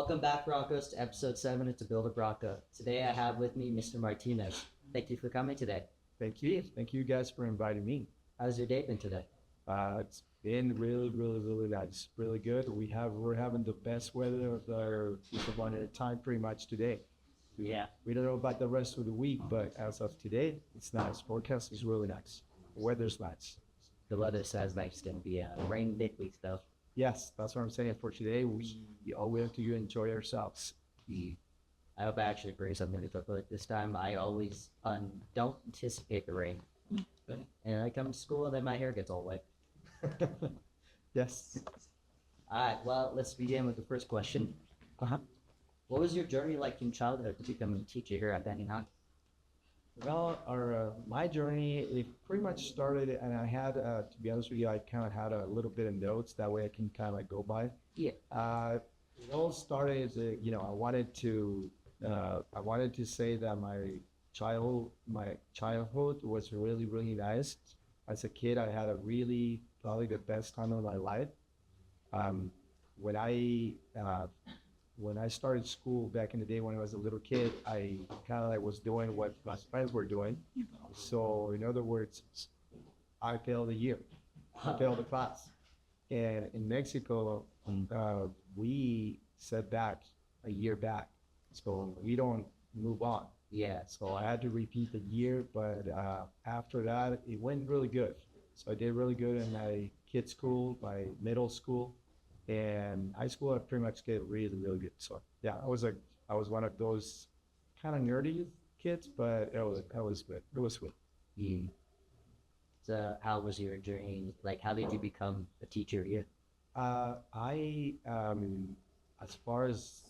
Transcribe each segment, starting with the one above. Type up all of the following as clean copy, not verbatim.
Welcome back, Broncos, to episode 7 of To Build a Bronco. Today I have with me Mr. Martinez. Thank you for coming today. Thank you. Thank you guys for inviting me. How's your day been today? It's been really nice. Really good. We're having the best weather of our one at a time pretty much today. Yeah. We don't know about the rest of the week, but as of today, it's nice. Forecast is really nice. Weather's nice. The weather says like it's going to be a rain midweek, though. Yes, that's what I'm saying. For today, we all have to enjoy ourselves. I hope I actually bring something to fulfill this time. I always don't anticipate the rain. And I come to school and then my hair gets all wet. Yes. All right, well, let's begin with the first question. Uh-huh. What was your journey like in childhood to become a teacher here at Benning High? Well, my journey, it pretty much started, and I had, to be honest with you, I kind of had a little bit of notes, that way I can kind of like go by. Yeah. It all started as I wanted to say that my childhood was really nice. As a kid, I had probably the best time of my life. When I started school back in the day when I was a little kid, I kind of like was doing what my friends were doing. So in other words, I failed a year. I failed the class. And in Mexico, we set back a year back. So we don't move on. Yeah. So I had to repeat the year, but after that, it went really good. So I did really good in my kids' school, my middle school. And high school, I pretty much get really good. So yeah, I was one of those kind of nerdy kids, but it was good. It was good. Mm. So how was your journey? Like, how did you become a teacher here? I as far as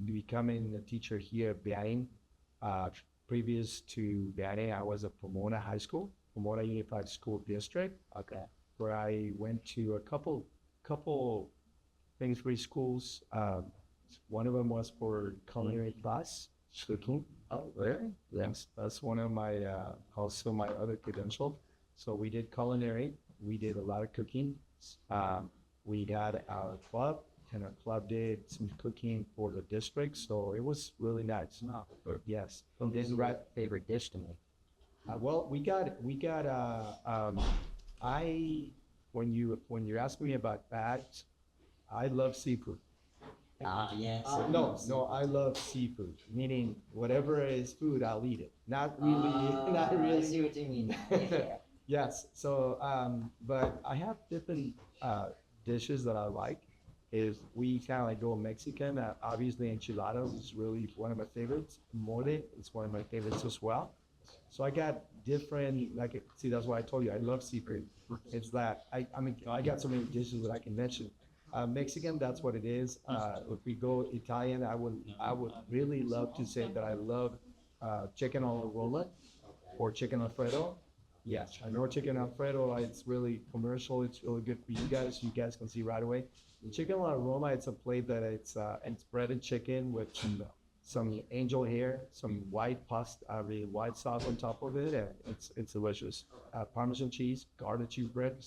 becoming a teacher here at Bahrain, previous to Bahrain, I was at Pomona High School, Pomona Unified School District. Okay. Where I went to a couple free schools. One of them was for culinary class, cooking. Oh, really? Yes, that's one of my also my other credential. So we did culinary. We did a lot of cooking. We had our club, and our club did some cooking for the district. So it was really nice. Yes. Well, this is my favorite dish to me. Well, we got. When you ask me about that, I love seafood. Yes. No, I love seafood. Meaning, whatever is food, I'll eat it. Not really, not I really. see what you mean. Yeah. Yes. So, but I have different dishes that I like. Is we kind of like go Mexican. Obviously, enchiladas is really one of my favorites. Mole is one of my favorites as well. So I got different, see, that's why I told you I love seafood. It's that I got so many dishes that I can mention. Mexican, that's what it is. If we go Italian, I would really love to say that I love chicken alla rolla or chicken alfredo. Yes, I know chicken alfredo. It's really commercial. It's really good for you guys. You guys can see right away. The chicken alla rolla, it's a plate that it's breaded chicken with some angel hair, some white pasta, really white sauce on top of it, and it's delicious. Parmesan cheese, garlic cheese bread,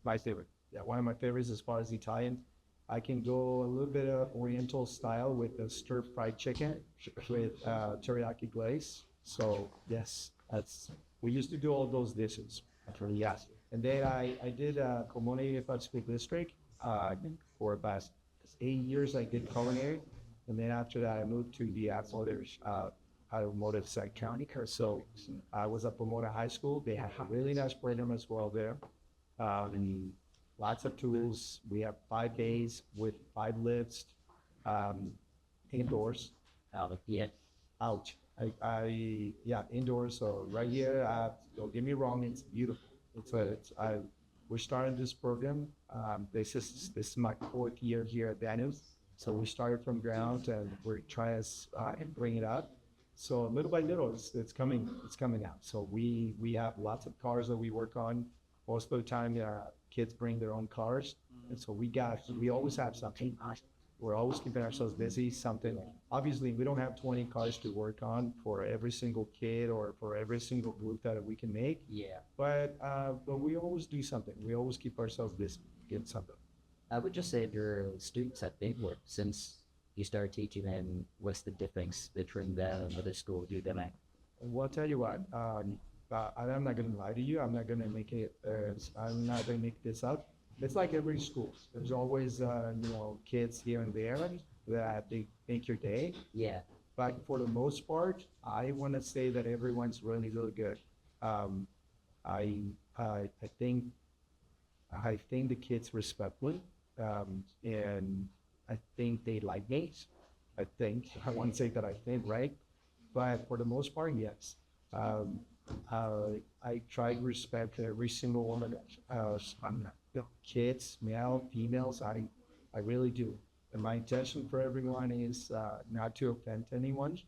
my favorite. Yeah, one of my favorites as far as Italian. I can go a little bit of Oriental style with the stir-fried chicken with teriyaki glaze. So yes, we used to do all those dishes. Actually, yes. And then I did Pomona Unified School District. For about 8 years, I did culinary. And then after that, I moved to the automotive side county. So I was at Pomona High School. They have a really nice program as well there. And lots of tools. We have 5 days with 5 lifts, indoors. Yeah. Out. Indoors. So right here, don't get me wrong, it's beautiful. We're starting this program. This is my 4th year here at Daniels. So we started from ground and we're trying to bring it up. So little by little, it's coming out. So we have lots of cars that we work on. Most of the time, kids bring their own cars, and so we always have something. We're always keeping ourselves busy. Something. Obviously, we don't have 20 cars to work on for every single kid or for every single group that we can make. Yeah. But we always do something. We always keep ourselves busy, get something. I would just say your students have big work since you start teaching, and what's the difference between them and other schools you them at? Well, I'll tell you what. I'm not gonna lie to you. I'm not gonna make it. I'm not gonna make this up. It's like every school. There's always, kids here and there that they make your day. Yeah, But for the most part, I want to say that everyone's really, really good. Um, I, I think the kids respect me, and I think they like me. I think I want to say that I think, right? But for the most part, yes. Um, I try to respect every single one of them. Kids, male, females. I really do. And my intention for everyone is not to offend anyone,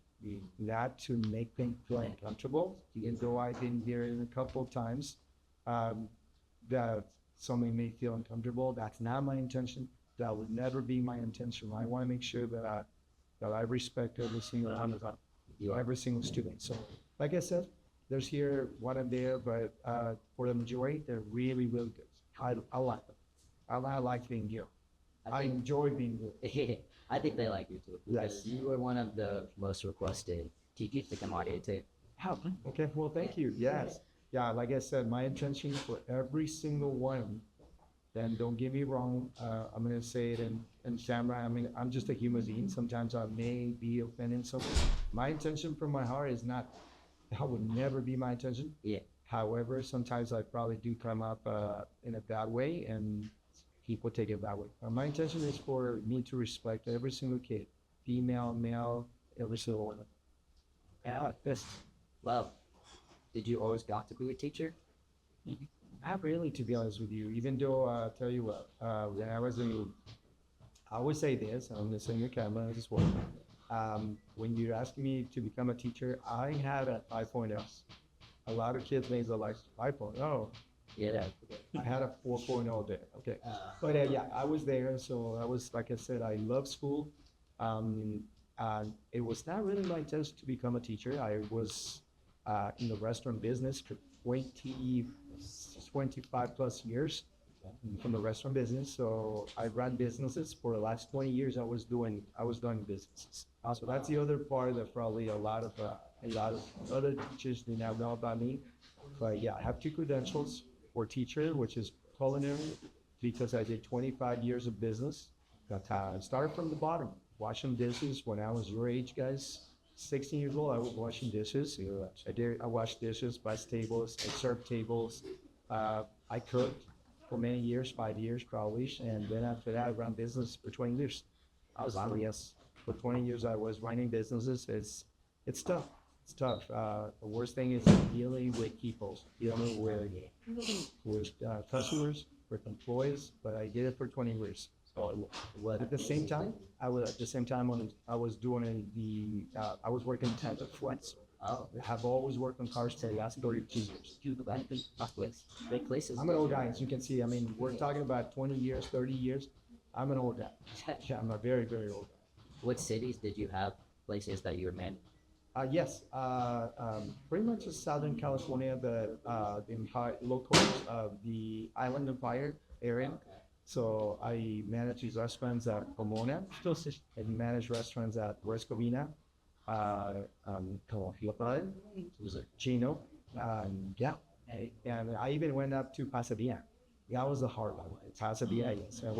not to make them feel uncomfortable. Even though I've been here a couple of times, um, that somebody may feel uncomfortable. That's not my intention. That would never be my intention. I want to make sure that I respect every single one of them, every single student. So, like I said, there's here one and there, but for the majority, they're really, really good. I like them. I like being here. I think enjoy being here. I think they like you too because Yes. you were one of the most requested teachers to come out here too. How? Okay, well, thank you. Yes. Yeah, like I said, my intention for every single one, then don't get me wrong, I'm going to say it in camera. I mean, I'm just a human being. Sometimes I may be offending someone. My intention from my heart is not, that would never be my intention. Yeah, However, sometimes I probably do come up in a bad way and people take it that way. My intention is for me to respect every single kid, female, male, every single one. Yeah, this. well, did you always got to be a teacher? Not really, to be honest with you. Even though, I'll tell you what, when I was in, I always say this, I'm gonna say your camera as well. When you're asking me to become a teacher, I had a 5.0. A lot of kids may say like 5.0. Yeah. I had a 4.0 there. Okay. But yeah, I was there. So I was, like I said, I love school. And it was not really my intention to become a teacher. I was in the restaurant business for 25 plus years from the restaurant business. So I ran businesses for the last 20 years. I was doing businesses. So that's the other part that probably a lot of other teachers do not know about me. But yeah, I have 2 credentials for teacher, which is culinary, because I did 25 years of business. I started from the bottom, washing dishes when I was your age, guys. 16 years old, I was washing dishes. I washed dishes, bus tables, I served tables. I cooked for many years, 5 years probably, and then after that, I ran business for 20 years. I was yes, for 20 years I was running businesses. It's tough. It's tough. The worst thing is dealing with people, dealing with customers, with employees. But I did it for 20 years. So at the same time, I was doing I was working 10 to 20. I have always worked on cars for the last 32 years. Big places. I'm an old guy, as you can see. I mean, we're talking about 20 years, 30 years. I'm an old guy. Yeah, I'm a very, very old guy. What cities did you have places that you were in? Yes, pretty much in Southern California, the empire, locals of the Island Empire area. So I manage these restaurants at Pomona, and manage restaurants at West Covina, Chino, yeah. And I even went up to Pasadena. That was a hard one. Pasadena, yes. That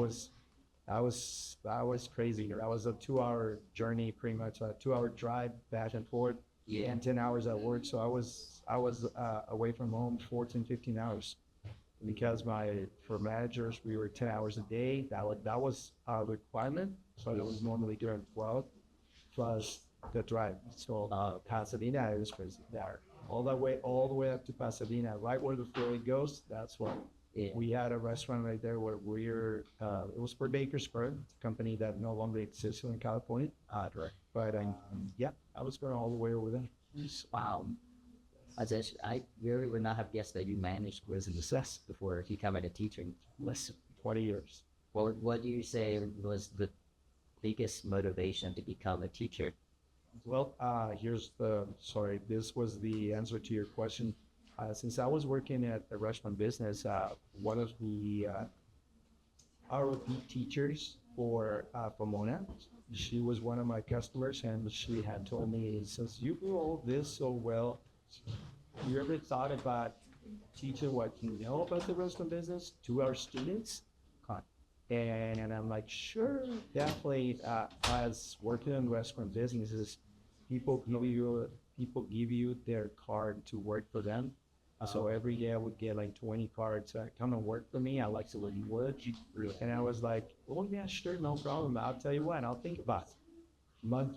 was crazy. That was a 2-hour journey, pretty much a 2-hour drive back and forth. Yeah. And 10 hours at work. So I was away from home 14, 15 hours. Because for managers, we were 10 hours a day. That was our requirement. So it was normally during 12 plus the drive. So Pasadena is crazy. There, all the way up to Pasadena, right where the ferry goes. That's what. Yeah. We had a restaurant right there where it was for Baker's Square, a company that no longer exists in California. Right. But yeah, I was going all the way over there. Wow. I really would not have guessed that you managed business before you come into teaching. Less 20 years. Well, what do you say was the biggest motivation to become a teacher? Well, this was the answer to your question. Since I was working at the restaurant business, one of the ROP teachers for Mona. She was one of my customers, and she had told me, since you do all this so well, you ever thought about teaching what you know about the restaurant business to our students? Huh. And I'm like, sure, definitely. As working in restaurant businesses, people give you people give you their card to work for them. So every day I would get like 20 cards. Come and work for me. I like to learn wood. And I was like, oh yeah, sure, no problem. I'll tell you what, I'll think about it. Month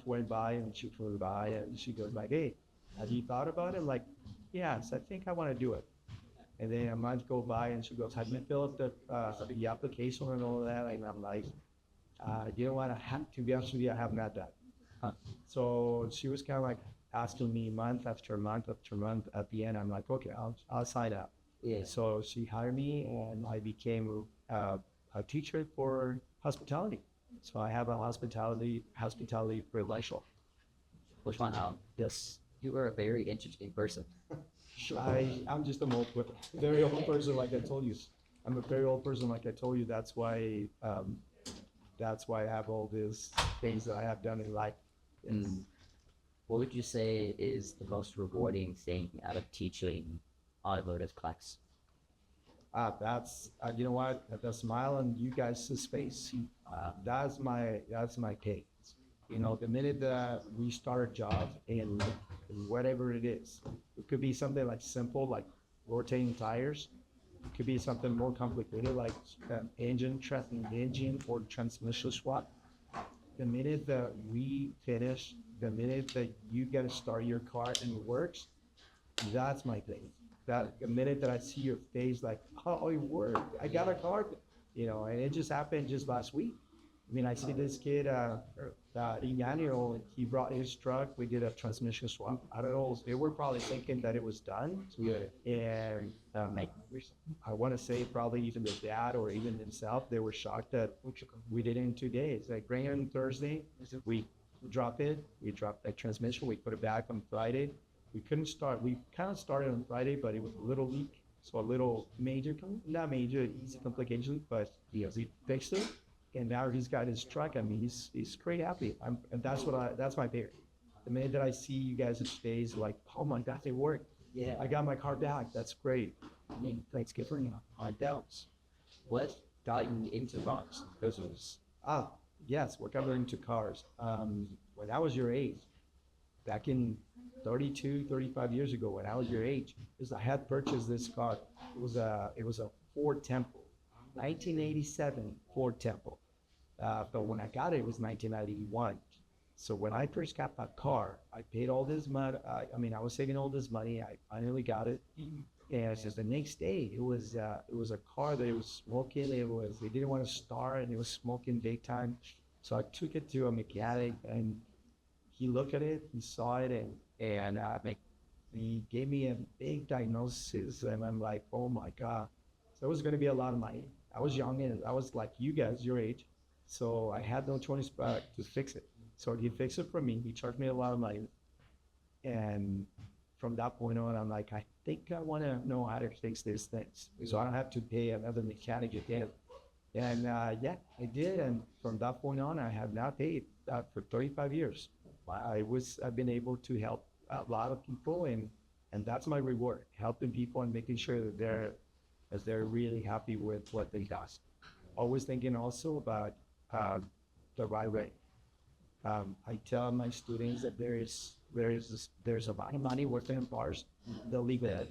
went by and she flew by and she goes like, hey, have you thought about it? I'm like, yes, I think I want to do it. And then a month go by and she goes, have you filled up the application and all of that? And I'm like, you know what? To be honest with you, I have not done. Huh. So she was kind of like asking me month after month after month. At the end, I'm like, okay, I'll sign up. Yeah. So she hired me, and I became a teacher for hospitality. So I have a hospitality credential. Which one? Yes. You were a very interesting person. I'm just a very old person, like I told you. I'm a very old person, like I told you. That's why I have all these things that I have done in life. And what would you say is the most rewarding thing out of teaching automotive class? That's you know what? The smile on you guys' face. That's my take. You know, the minute that we start a job and whatever it is, it could be something like simple, like rotating tires. It could be something more complicated, like engine or transmission swap. The minute that we finish, the minute that you get to start your car and it works, that's my thing. That the minute that I see your face, like, oh, it worked, I got a car, and it just happened just last week. I mean, I see this kid, Iñanio, he brought his truck. We did a transmission swap. I don't know. They were probably thinking that it was done. Yeah. And I want to say probably even the dad or even himself, they were shocked that we did it in 2 days. Like, bring it on Thursday. We drop it. We drop the transmission. We put it back on Friday. We couldn't start. We kind of started on Friday, but it was a little leak. So a little major, not major, easy complication, but he fixed it. And now he's got his truck. I mean, he's pretty happy. And that's my favorite. The minute that I see you guys' face, like, oh my God, it worked. Yeah. I got my car back. That's great. Thanks for on doubts. What got you into cars? Business. Yes, what got me into cars? When I was your age, back in 32, 35 years ago, when I was your age, I had purchased this car. It was a Ford Tempo, 1987 Ford Tempo. But when I got it, it was 1991. So when I first got that car, I paid all this money. I was saving all this money. I finally got it. And it's just the next day, it was a car that it was smoking. They didn't want to start, and it was smoking big time. So I took it to a mechanic, and he looked at it, he saw it, and he gave me a big diagnosis, and I'm like, oh my God. So it was going to be a lot of money. I was young, and I was like you guys, your age. So I had no choice but to fix it. So he fixed it for me. He charged me a lot of money. And from that point on, I'm like, I think I want to know how to fix these things, so I don't have to pay another mechanic again. And yeah, I did. And from that point on, I have now paid for 35 years. I've been able to help a lot of people, and that's my reward, helping people and making sure that they're really happy with what they do. Always thinking also about the right way. I tell my students that there's a lot of money worth in cars, the legal way.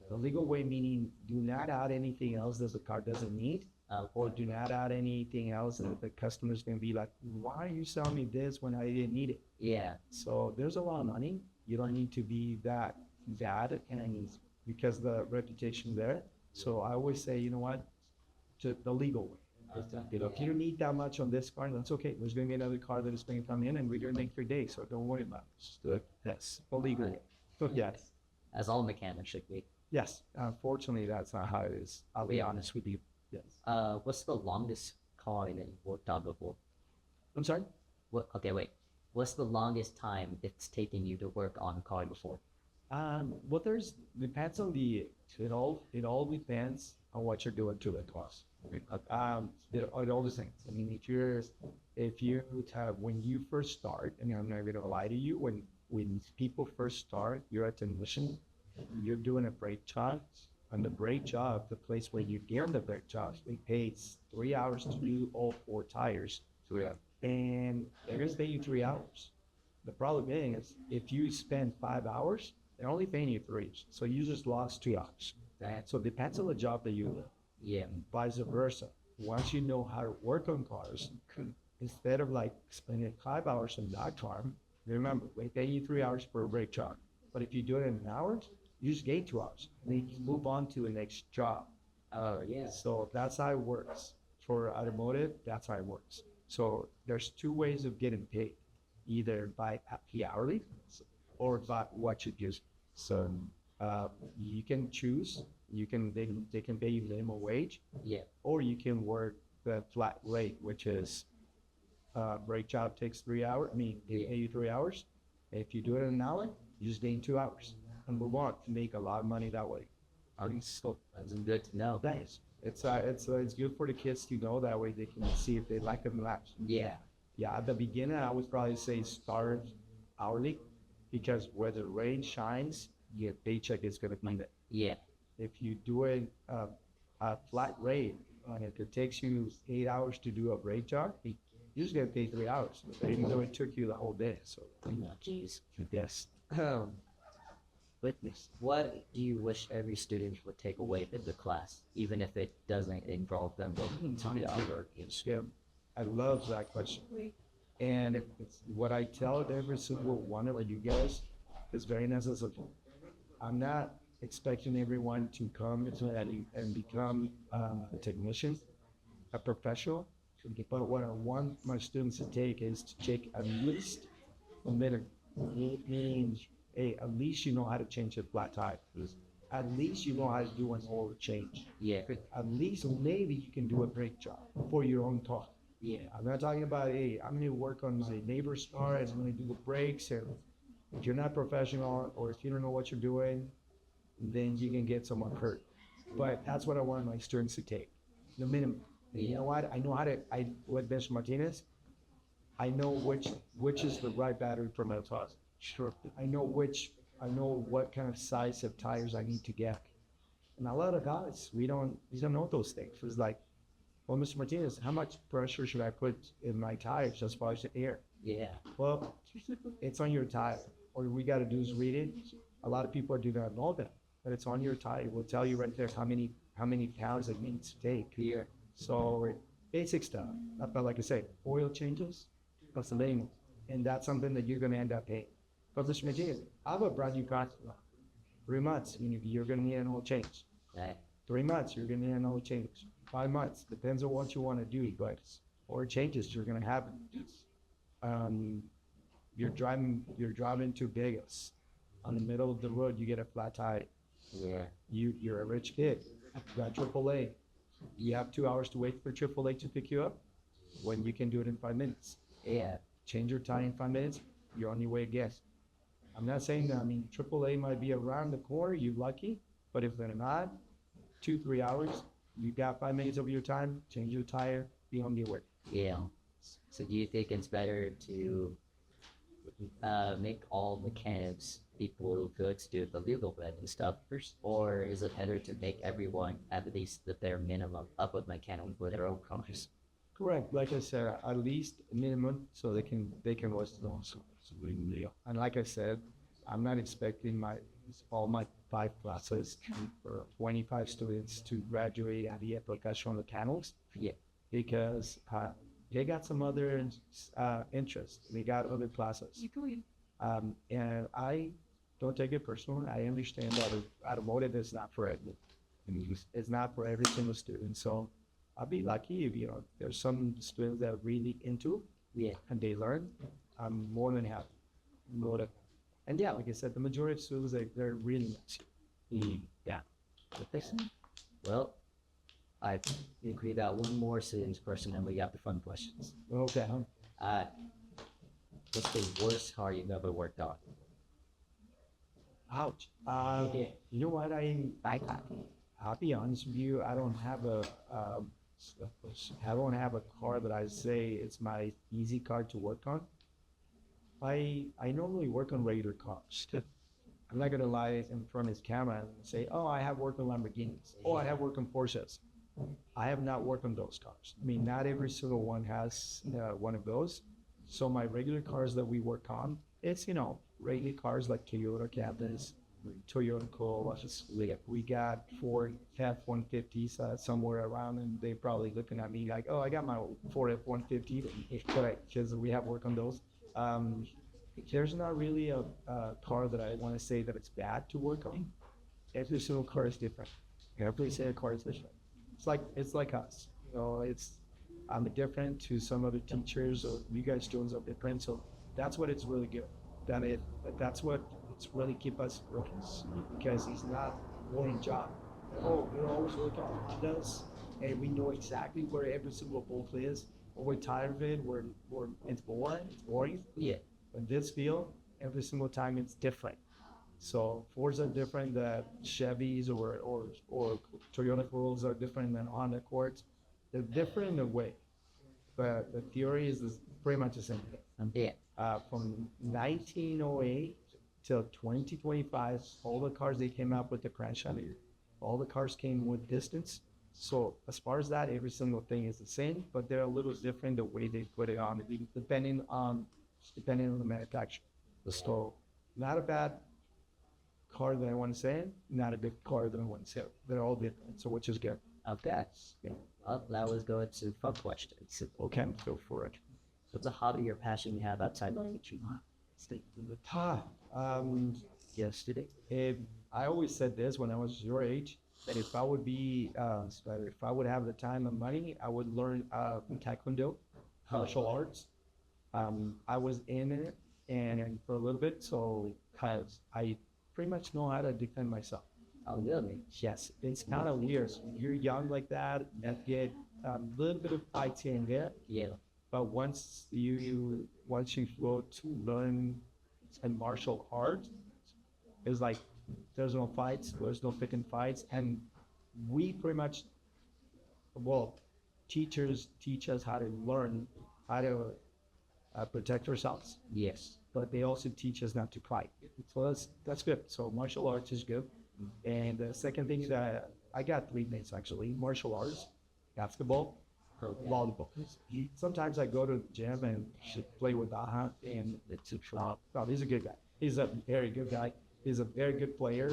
The legal way meaning do not add anything else that the car doesn't need, or do not add anything else that the customer's gonna be like, why are you selling me this when I didn't need it? Yeah. So there's a lot of money. You don't need to be that bad, and because the reputation there. So I always say, you know what, to the legal way. If you need that much on this car, that's okay. There's going to be another car that is going to come in, and we're going to make your day. So don't worry about it. Just do it. Yes, the legal way. So yes, As all mechanics should be. yes. Unfortunately, that's not how it is. I'll be honest with you. Yes. What's the longest car that you worked on before? I'm sorry. Okay, wait. What's the longest time it's taken you to work on a car before? Well, depends on it all depends on what you're doing to the class. All the things. I mean, if you have, when you first start, and I'm not going to lie to you, when people first start, you're at the mission, you're doing a brake job. On the brake job, the place where you get the brake job, they pay 3 hours to do all four tires. So, yeah. And they're going to pay you 3 hours. The problem is, if you spend 5 hours, they're only paying you three. So you just lost 2 hours. So it depends on the job that you do. Yeah. Vice versa. Once you know how to work on cars, instead of like spending 5 hours on that car, remember, they pay you 3 hours for a brake job. But if you do it in an hour, you just gain 2 hours. And then you move on to the next job. Oh, yeah. So that's how it works. For automotive, that's how it works. So there's two ways of getting paid, either by the hourly or by what you use. So you can choose. They can pay you minimum wage. Yeah. Or you can work the flat rate, which is brake job takes 3 hours. I mean, they pay you 3 hours. If you do it in an hour, you just gain 2 hours and move on to make a lot of money that way. So that's good to know. Nice. It's good for the kids to know that way they can see if they like them or not. Yeah. Yeah, at the beginning, I would probably say start hourly because where the rain shines, your paycheck is going to be there. Yeah. If you do it a flat rate, and if it takes you 8 hours to do a brake job, you just get paid 3 hours, even though it took you the whole day. So, Jeez. yes. Witness. What do you wish every student would take away from the class, even if it doesn't involve them going to the other games? Yeah, I love that question. And it's what I tell every single one of you guys is very necessary. I'm not expecting everyone to come and become a technician, a professional, but what I want my students to take is to take at least a minute. Meaning, hey, at least you know how to change a flat tire. At least you know how to do an oil change. Yeah. At least maybe you can do a brake job for your own car. Yeah. I'm not talking about, hey, I'm going to work on my neighbor's car and I'm going to do the brakes. And if you're not professional or if you don't know what you're doing, then you can get someone hurt. But that's what I want my students to take, the minimum. And you know what? I know how to, with Mr. Martinez, I know which is the right battery for my car. Sure. I know what kind of size of tires I need to get. And a lot of guys, we don't know those things. It's like, well, Mr. Martinez, how much pressure should I put in my tires as far as the air? Yeah. Well, it's on your tire. All we got to do is read it. A lot of people do not know that, but it's on your tire. It will tell you right there how many pounds it needs to take. Yeah. So basic stuff. But like I say, oil changes, plus the label, and that's something that you're going to end up paying. But Mr. Martinez, I have a brand new car. 3 months, you're going to need an oil change. Right. 3 months, you're going to need an oil change. 5 months, depends on what you want to do, but oil changes you're going to have. You're driving to Vegas. On the middle of the road, you get a flat tire. Yeah. You're a rich kid. You got AAA. You have 2 hours to wait for AAA to pick you up when you can do it in 5 minutes. Yeah. Change your tire in 5 minutes, you're on your way again. I'm not saying that, AAA might be around the corner, you're lucky, but if they're not, 2-3 hours, you got 5 minutes of your time, change your tire, be on your way. Yeah. So do you think it's better to make all mechanics people good to do the legal bed and stuff first, or is it better to make everyone at least the bare minimum up with mechanics with their own cars? Correct. Like I said, at least minimum so they can watch the also. And like I said, I'm not expecting all my 5 classes for 25 students to graduate at the application mechanics. Yeah. Because they got some other interests. They got other classes. And I don't take it personally. I understand that automotive is not for everyone. It's not for every single student. So I'll be lucky if there's some students that are really into and they learn. I'm more than happy. And yeah, like I said, the majority of students they're really nice. Yeah. Well, I think we got one more serious question and we got the fun questions. Okay. What's the worst car you've ever worked on? Ouch. You know what? I'll be honest with you. Um, I don't have a car that I say it's my easy car to work on. I normally work on regular cars. I'm not gonna lie in front of this camera and say, oh, I have worked on Lamborghinis. Oh, I have worked on Porsches. I have not worked on those cars. I mean, not every single one has one of those. So my regular cars that we work on, it's regular cars like Toyota Captas, Toyota Corollas. We got Ford F-150s somewhere around, and they probably looking at me like, oh, I got my Ford F-150, but because we have work on those. Um, there's not really a car that I want to say that it's bad to work on. Every single car is different. Every single car is different. It's like us. It's I'm different to some other teachers, or you guys students are different. So that's what it's really good. That it that's what it's really keep us focused because it's not one job. Oh, we're always working on Hondas, and we know exactly where every single bolt is. But we're tired of it. We're it's boring. It's boring. Yeah. But this field, every single time it's different. So Fords are different than Chevys or Toyota Corollas are different than Honda Accords. They're different in a way, but the theory is pretty much the same thing. Yeah. From 1908 till 2025, all the cars they came out with the crankshaft, all the cars came with distance. So as far as that, every single thing is the same, but they're a little different the way they put it on, depending on the manufacturer. So not a bad car that I want to say, not a good car that I want to say. They're all different, so which is good. Okay. Yeah. Well, that was going to fun questions. Okay, go for it. What's a hobby or passion you have outside of teaching? Ah, um, Yesterday. if, I always said this when I was your age, that if I would have the time and money, I would learn Taekwondo, martial arts. I was in it and for a little bit, so I pretty much know how to defend myself. Oh, really? Yes, it's kind of weird. You're young like that and get a little bit of fights here and there, Yeah. but once you go to learn a martial art, it's like there's no fights, there's no picking fights, and we pretty much, well, teachers teach us how to learn how to protect ourselves, Yes. but they also teach us not to fight. So that's good. So martial arts is good. And the second thing is that I got three things actually: martial arts, basketball, volleyball. Sometimes I go to the gym and play with Aha, and it's oh, he's a good guy. He's a very good guy. He's a very good player.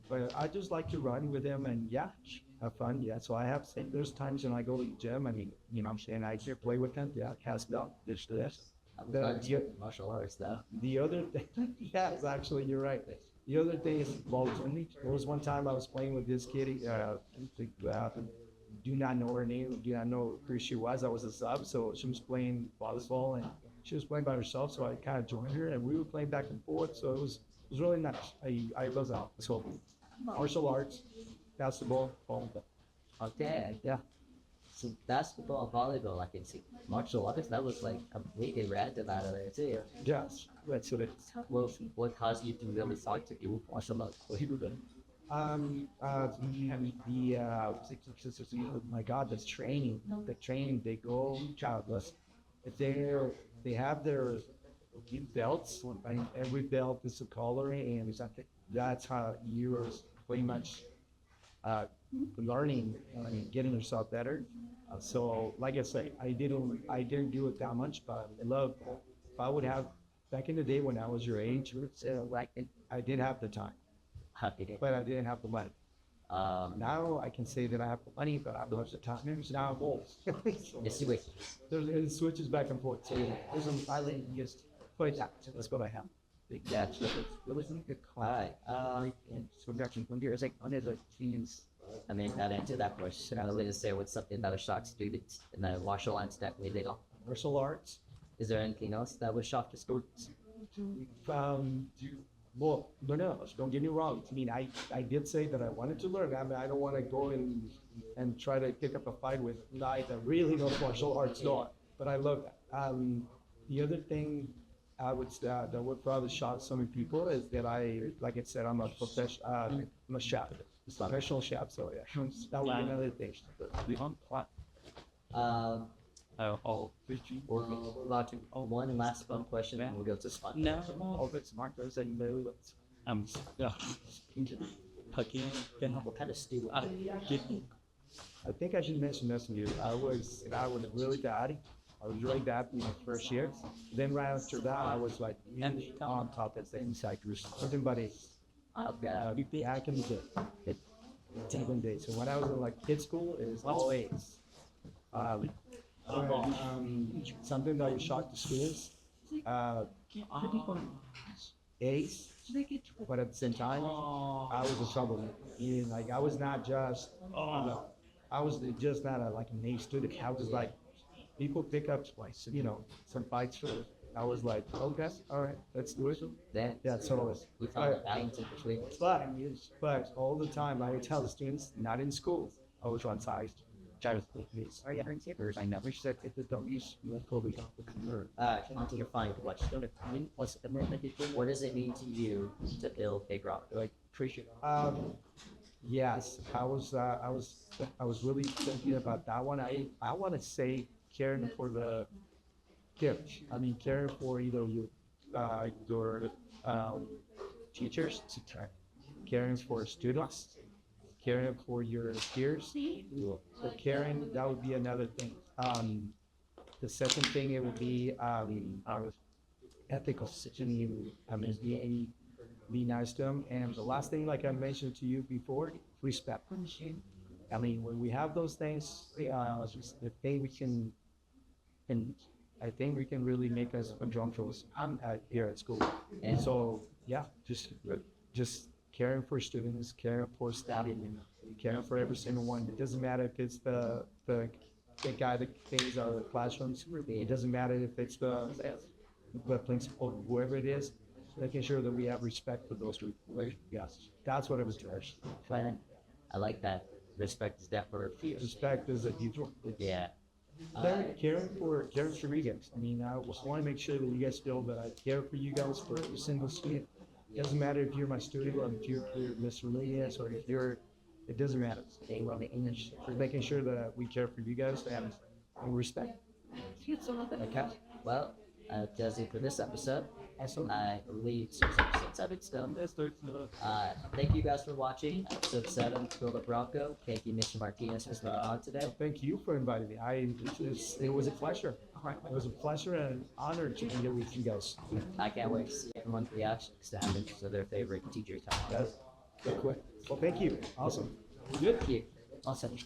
But I just like to run with him and yeah, have fun. Yeah. So there's times when I go to the gym and and I can play with him. Yeah, cast down this. I'm The, fun the, martial arts though. the other thing, yes, actually, you're right. The other thing is volleyball. There was one time I was playing with this kid. Do not know her name. Do not know who she was. I was a sub, so she was playing volleyball and she was playing by herself. So I kind of joined her, and we were playing back and forth. So it was really nice. I was out. So martial arts, basketball, volleyball. Okay. Yeah. So basketball, volleyball, I can see. Martial arts, that was like completely random out of there too. Yes, that's what it is. Well, what caused you to really start to do martial arts? My God, the training, they go childless. If they have their belts, and every belt is a color, and that's how you're pretty much learning and getting yourself better. So, like I say, I didn't do it that much, but I love. If I would have back in the day when I was your age, I did have the time, Okay. but I didn't have the money. Now I can say that I have the money, but I don't have the time. Now I'm old. Yes, wait. It switches back and forth. So there's an island just play that. That's what I have. That's it was a good cry. So Dr. Kundir is like one of the teams. I mean, not into that question. I was going to say what's something that was shock students in the martial arts that way they don't. Martial arts. Is there anything else that was shock to students? Um, well, no, don't get me wrong. I mean, I did say that I wanted to learn. I mean, I don't want to go and try to pick up a fight with guys that really know martial arts. No, but I love that. The other thing that would probably shock some people is that like I said, I'm a professional, I'm a chef. professional chef. So yeah, that was another thing. Um, Oh, we're about to one last fun question, and we'll go to fun. no, all it's Marcos and Lou. Yeah, Hakeem, What kind of stew? get I think I should mention this to you. I was really bad. I was really bad in my first year. Then right after that, I was like really on top of things like something but back in the day. It, 7 days. So when I was in like kid school, it was always um, something that you shocked the students. Uh, Ace, but at the same time, I was in trouble. Meaning, like I was not just, I was just not like an A student. I was like, people pick up twice, some fights. I was like, okay, all right, let's do it. That Yeah, so, we found a balance in between. but all the time I would tell the students, not in school, I was on side. I never said it was don't use On to your final question. What does it mean to you to build a rock? like appreciate. Yes, I was really thinking about that one. I want to say caring for the kids. I mean, caring for either your teachers, caring for students, caring for your peers. So caring, that would be another thing. The second thing it would be ethical. Be nice to them. And the last thing, like I mentioned to you before, respect. I mean, when we have those things, the thing we can I think we can really make us controls here at school. And so, yeah, just caring for students, caring for staff, caring for every single one. It doesn't matter if it's the guy that cleans our classrooms. It doesn't matter if it's the principal, whoever it is. Making sure that we have respect for those people. Yes, that's what it was charged. Fine. I like that. Respect is definitely Respect is a huge one. yeah. Caring for you guys. I mean, I just want to make sure that you guys feel that I care for you guys for every single student. It doesn't matter if you're my student or if you're miscellaneous or if you're, it doesn't matter. We're making sure that we care for you guys and respect. Okay. Well, that's it for this episode. I believe 6 episodes have been done. Thank you guys for watching episode 7, Build a Bronco. Thank you, Mr. Martinez, for being on today. Thank you for inviting me. It was a pleasure. It was a pleasure and an honor to be here with you guys. I can't wait to see everyone's reactions to having to their favorite teacher time. Well, thank you. Awesome. Thank you. Awesome.